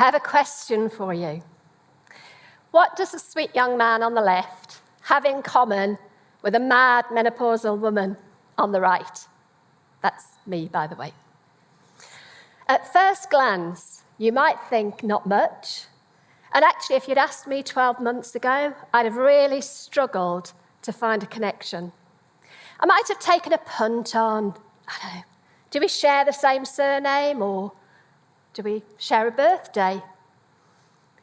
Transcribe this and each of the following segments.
have a question for you. What does the sweet young man on the left have in common with a mad menopausal woman on the right? That's me, by the way. At first glance, you might think not much. And actually, if you'd asked me 12 months ago, I'd have really struggled to find a connection. I might have taken a punt on, I don't know, do we share the same surname, or do we share a birthday?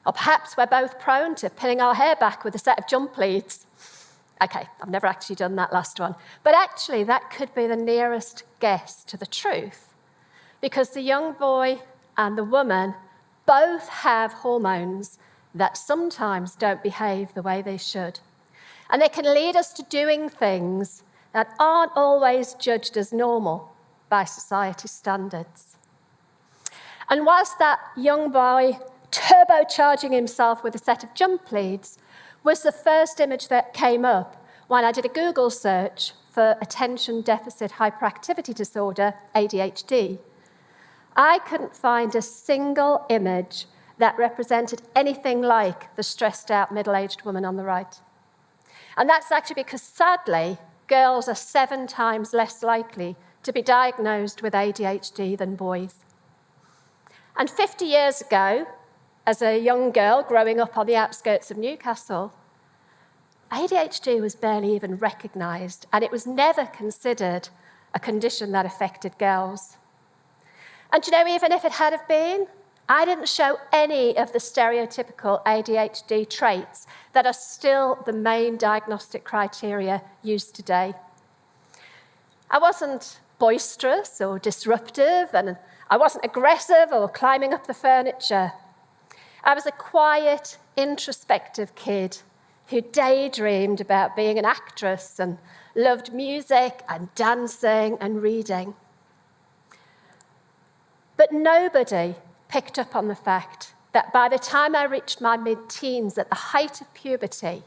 Or perhaps we're both prone to pinning our hair back with a set of jump leads. Okay, I've never actually done that last one. But actually, that could be the nearest guess to the truth, because the young boy and the woman both have hormones that sometimes don't behave the way they should. And they can lead us to doing things that aren't always judged as normal by society standards. And whilst that young boy turbocharging himself with a set of jump leads was the first image that came up when I did a Google search for attention deficit hyperactivity disorder, ADHD, I couldn't find a single image that represented anything like the stressed out middle-aged woman on the right. And that's actually because, sadly, girls are 7 times less likely to be diagnosed with ADHD than boys. And 50 years ago, as a young girl growing up on the outskirts of Newcastle, ADHD was barely even recognised, and it was never considered a condition that affected girls. And you know, even if it had have been, I didn't show any of the stereotypical ADHD traits that are still the main diagnostic criteria used today. I wasn't boisterous or disruptive, and I wasn't aggressive or climbing up the furniture. I was a quiet, introspective kid who daydreamed about being an actress and loved music and dancing and reading. But nobody picked up on the fact that by the time I reached my mid-teens, at the height of puberty,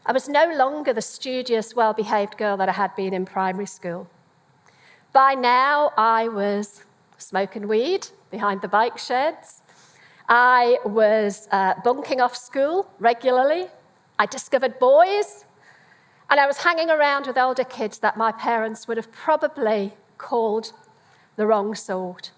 I was no longer the studious, well-behaved girl that I had been in primary school. By now, I was smoking weed behind the bike sheds. I was bunking off school regularly. I discovered boys. And I was hanging around with older kids that my parents would have probably called the wrong sort.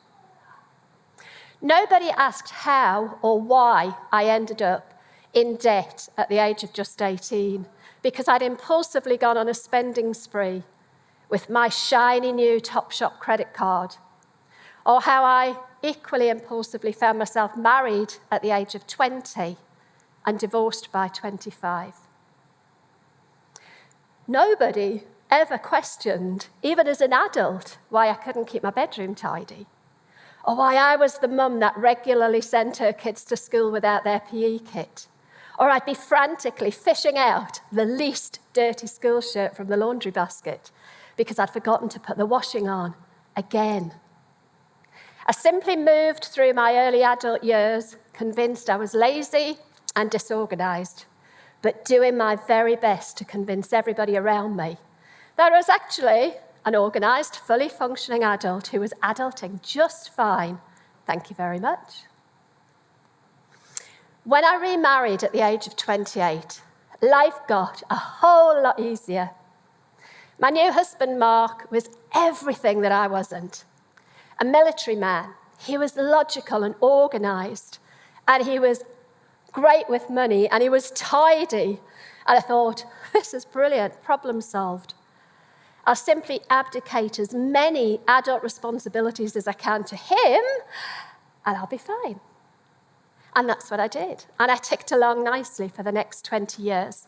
Nobody asked how or why I ended up in debt at the age of just 18, because I'd impulsively gone on a spending spree with my shiny new Topshop credit card, or how I equally impulsively found myself married at the age of 20 and divorced by 25. Nobody ever questioned, even as an adult, why I couldn't keep my bedroom tidy, or why I was the mum that regularly sent her kids to school without their PE kit, or I'd be frantically fishing out the least dirty school shirt from the laundry basket because I'd forgotten to put the washing on again. I simply moved through my early adult years convinced I was lazy and disorganised, but doing my very best to convince everybody around me that I was actually an organised, fully functioning adult who was adulting just fine. Thank you very much. When I remarried at the age of 28, life got a whole lot easier. My new husband, Mark, was everything that I wasn't. A military man. He was logical and organised, and he was great with money, and he was tidy. And I thought, this is brilliant, problem solved. I'll simply abdicate as many adult responsibilities as I can to him, and I'll be fine. And that's what I did. And I ticked along nicely for the next 20 years.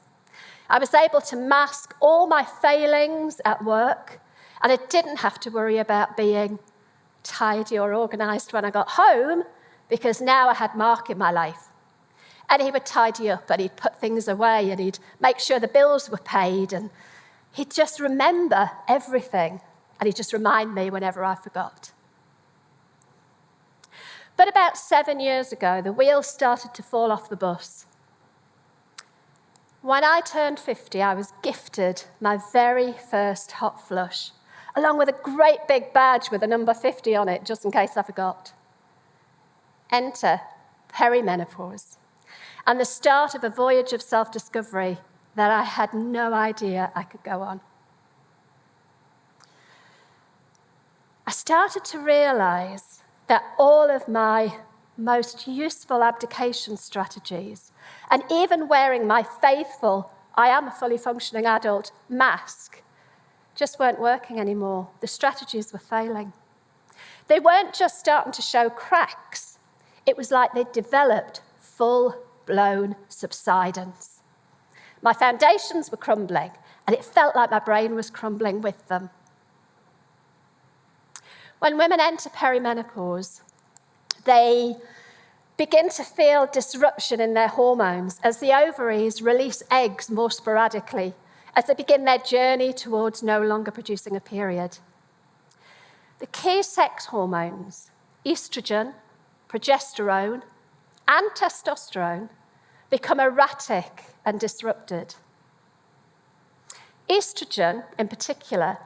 I was able to mask all my failings at work, and I didn't have to worry about being tidy or organised when I got home, because now I had Mark in my life. And he would tidy up, and he'd put things away, and he'd make sure the bills were paid, and he'd just remember everything, and he'd just remind me whenever I forgot. But about 7 years ago, the wheels started to fall off the bus. When I turned 50, I was gifted my very first hot flush, along with a great big badge with a number 50 on it, just in case I forgot. Enter perimenopause, and the start of a voyage of self-discovery that I had no idea I could go on. I started to realize that all of my most useful abdication strategies, and even wearing my faithful "I am a fully functioning adult" mask, just weren't working anymore. The strategies were failing. They weren't just starting to show cracks. It was like they'd developed full-blown subsidence. My foundations were crumbling, and it felt like my brain was crumbling with them. When women enter perimenopause, they begin to feel disruption in their hormones as the ovaries release eggs more sporadically, as they begin their journey towards no longer producing a period. The key sex hormones, estrogen, progesterone, and testosterone, become erratic and disrupted. Estrogen, in particular,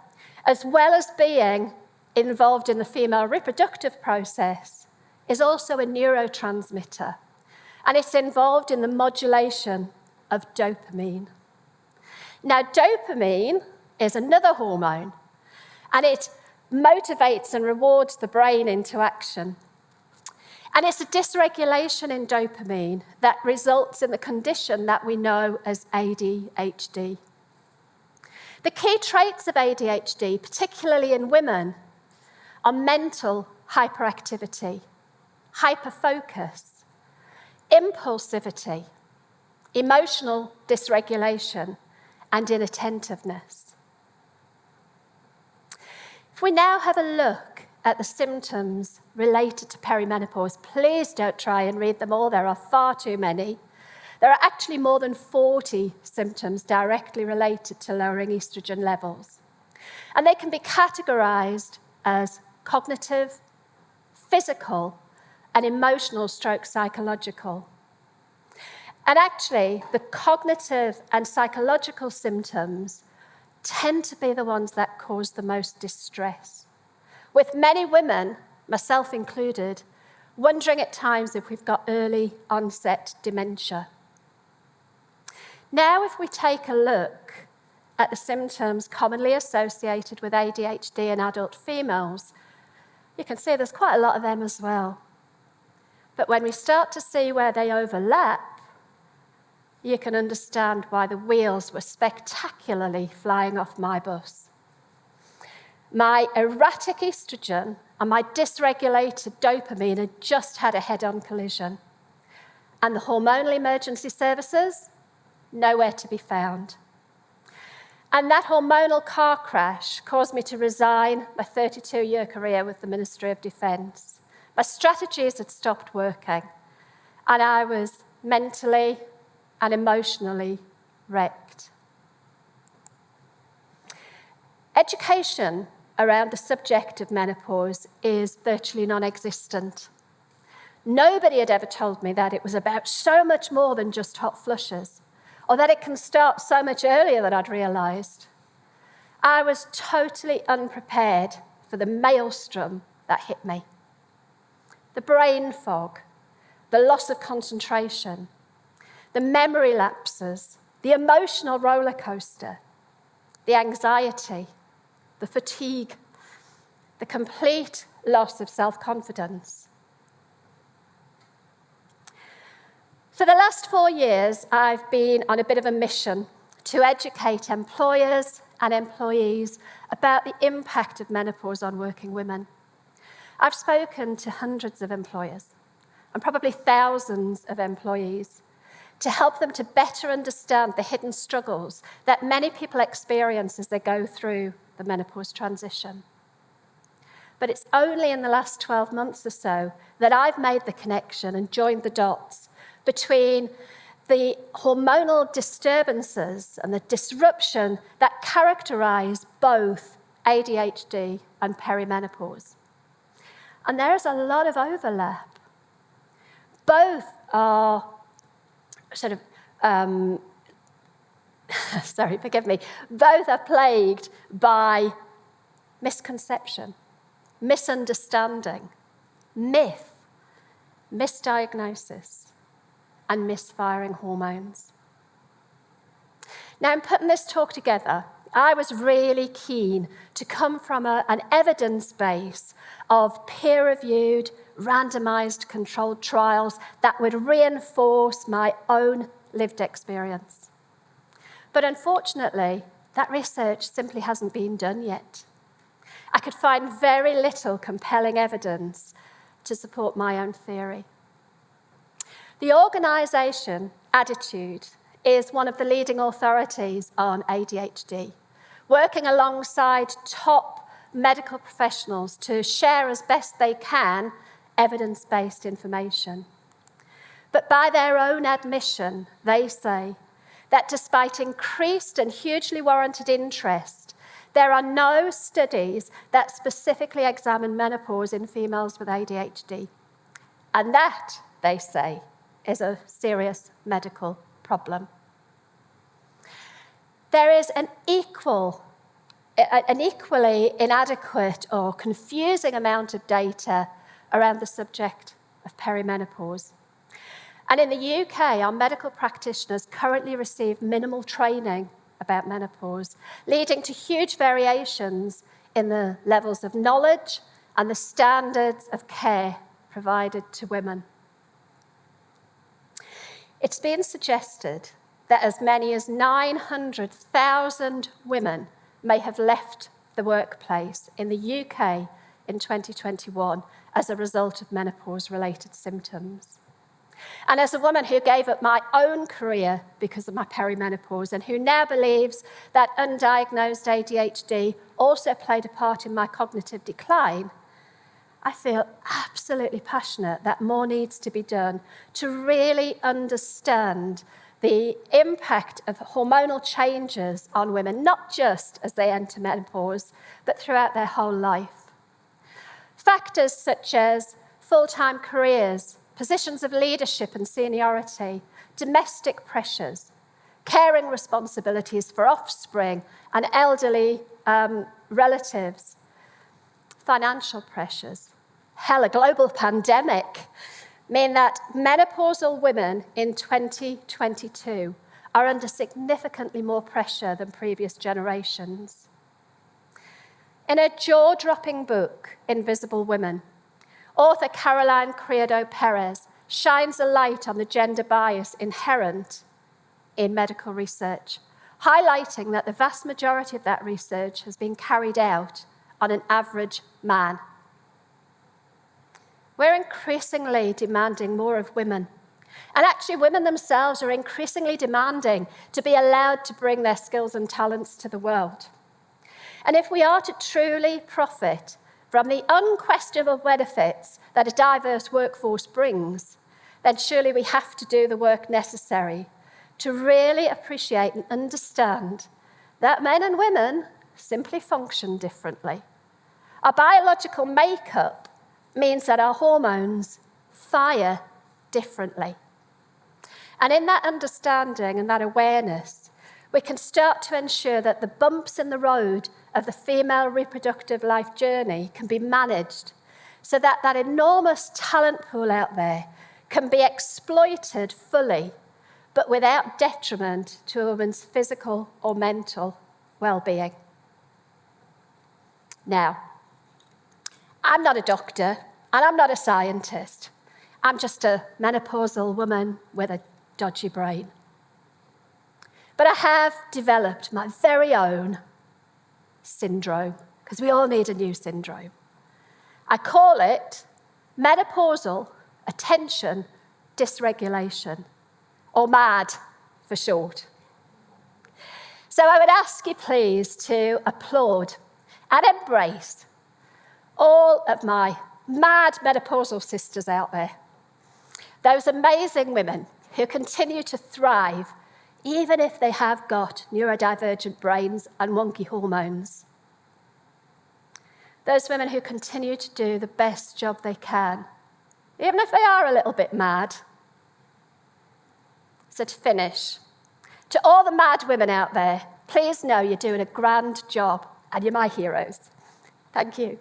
as well as being involved in the female reproductive process, is also a neurotransmitter, and it's involved in the modulation of dopamine. Now, dopamine is another hormone, and it motivates and rewards the brain into action. And it's a dysregulation in dopamine that results in the condition that we know as ADHD. The key traits of ADHD, particularly in women, are mental hyperactivity, hyperfocus, impulsivity, emotional dysregulation, and inattentiveness. If we now have a look at the symptoms related to perimenopause, please don't try and read them all. There are far too many. There are actually more than 40 symptoms directly related to lowering estrogen levels. And they can be categorized as cognitive, physical, and emotional stroke psychological. And actually, the cognitive and psychological symptoms tend to be the ones that cause the most distress, with many women, myself included, wondering at times if we've got early onset dementia. Now, if we take a look at the symptoms commonly associated with ADHD in adult females, you can see there's quite a lot of them as well. But when we start to see where they overlap, you can understand why the wheels were spectacularly flying off my bus. My erratic estrogen and my dysregulated dopamine had just had a head-on collision. And the hormonal emergency services, nowhere to be found. And that hormonal car crash caused me to resign my 32-year career with the Ministry of Defence. My strategies had stopped working, and I was mentally and emotionally wrecked. Education around the subject of menopause is virtually non-existent. Nobody had ever told me that it was about so much more than just hot flushes, or that it can start so much earlier than I'd realised. I was totally unprepared for the maelstrom that hit me. The brain fog, the loss of concentration, the memory lapses, the emotional roller coaster, the anxiety, the fatigue, the complete loss of self-confidence. For the last 4 years, I've been on a bit of a mission to educate employers and employees about the impact of menopause on working women. I've spoken to hundreds of employers and probably thousands of employees to help them to better understand the hidden struggles that many people experience as they go through the menopause transition. But it's only in the last 12 months or so that I've made the connection and joined the dots between the hormonal disturbances and the disruption that characterize both ADHD and perimenopause. And there is a lot of overlap. Both are both are plagued by misconception, misunderstanding, myth, misdiagnosis, and misfiring hormones. Now, in putting this talk together, I was really keen to come from an evidence base of peer-reviewed, randomized controlled trials that would reinforce my own lived experience. But unfortunately, that research simply hasn't been done yet. I could find very little compelling evidence to support my own theory. The organisation Attitude is one of the leading authorities on ADHD, working alongside top medical professionals to share as best they can evidence-based information. But by their own admission, they say that despite increased and hugely warranted interest, there are no studies that specifically examine menopause in females with ADHD. And that, they say, is a serious medical problem. There is an equally inadequate or confusing amount of data around the subject of perimenopause. And in the UK, our medical practitioners currently receive minimal training about menopause, leading to huge variations in the levels of knowledge and the standards of care provided to women. It's been suggested that as many as 900,000 women may have left the workplace in the UK in 2021 as a result of menopause-related symptoms. And as a woman who gave up my own career because of my perimenopause and who now believes that undiagnosed ADHD also played a part in my cognitive decline, I feel absolutely passionate that more needs to be done to really understand the impact of hormonal changes on women, not just as they enter menopause, but throughout their whole life. Factors such as full-time careers, positions of leadership and seniority, domestic pressures, caring responsibilities for offspring and elderly relatives, financial pressures, a global pandemic, mean that menopausal women in 2022 are under significantly more pressure than previous generations. In a jaw-dropping book, Invisible Women, author Caroline Criado-Perez shines a light on the gender bias inherent in medical research, highlighting that the vast majority of that research has been carried out on an average man. We're increasingly demanding more of women. And actually, women themselves are increasingly demanding to be allowed to bring their skills and talents to the world. And if we are to truly profit from the unquestionable benefits that a diverse workforce brings, then surely we have to do the work necessary to really appreciate and understand that men and women simply function differently. Our biological makeup means that our hormones fire differently. And in that understanding and that awareness, we can start to ensure that the bumps in the road of the female reproductive life journey can be managed so that that enormous talent pool out there can be exploited fully, but without detriment to a woman's physical or mental well-being. Now, I'm not a doctor and I'm not a scientist. I'm just a menopausal woman with a dodgy brain. But I have developed my very own syndrome, because we all need a new syndrome. I call it menopausal attention dysregulation, or MAD for short. So I would ask you please to applaud and embrace all of my mad menopausal sisters out there. Those amazing women who continue to thrive even if they have got neurodivergent brains and wonky hormones. Those women who continue to do the best job they can, even if they are a little bit mad. So to finish, to all the mad women out there, please know you're doing a grand job and you're my heroes. Thank you.